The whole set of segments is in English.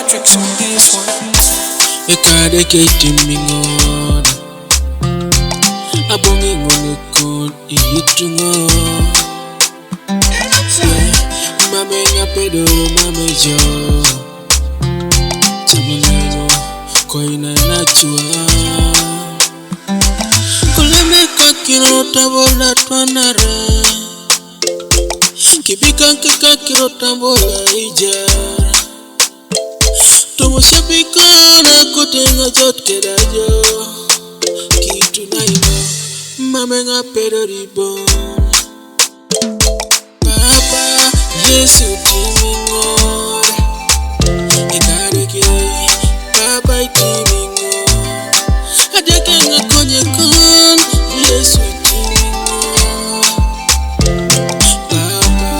tricks on this one. E kade kete mingon abongi ngone kon itungo. Mame nga pedo mame jo tamunezo koina nachua kuleme kakiro tabola twanare kibika kakiro tabola ijara tomo sepikana kotenga jotke dajo kitu naima mame nga pedo ribon papa Yesu timingor ekareke papa timingor adeke ngakonye kon Yesu timingor papa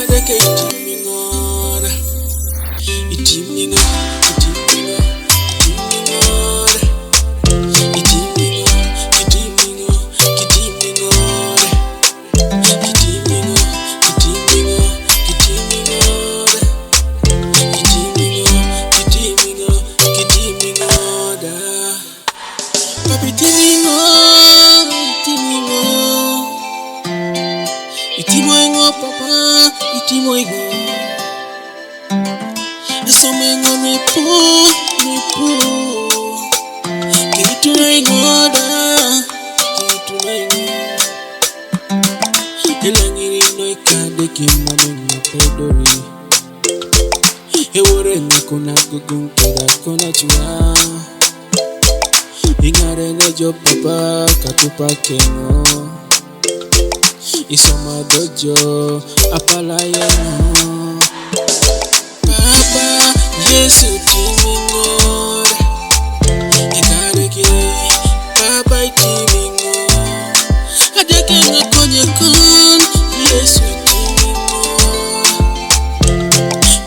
adeke timingor itimingor itimoingo papa itimoingo esomengo mipu kitunaingo da kitunaingo elangiri no ikade kimamengo pedori ewore nakuna gugun keda kona chua ingare nejo papa katupa kengo isoma dojo apalayengo papa Yesu timingor ekareke papa timingor adeke ngakonye kon Yesu timingor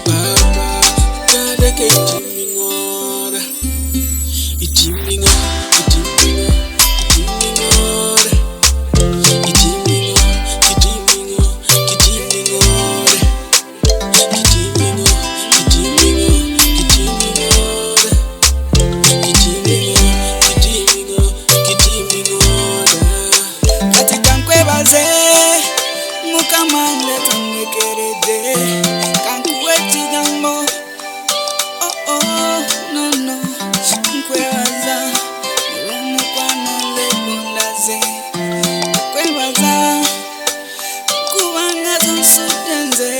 papa adeke timingor itimingor Mukamane tangekerede kankuweti gambo no nkwebaza umukwana lebondaze nkwebaza kubanga zonsudenze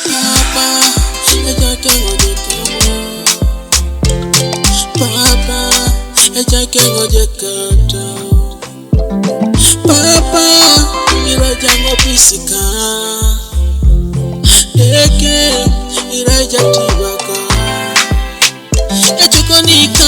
papa ejake ngojekamo papa ejake ngojekata papa irajango pisika eke iraja tibaka echokonika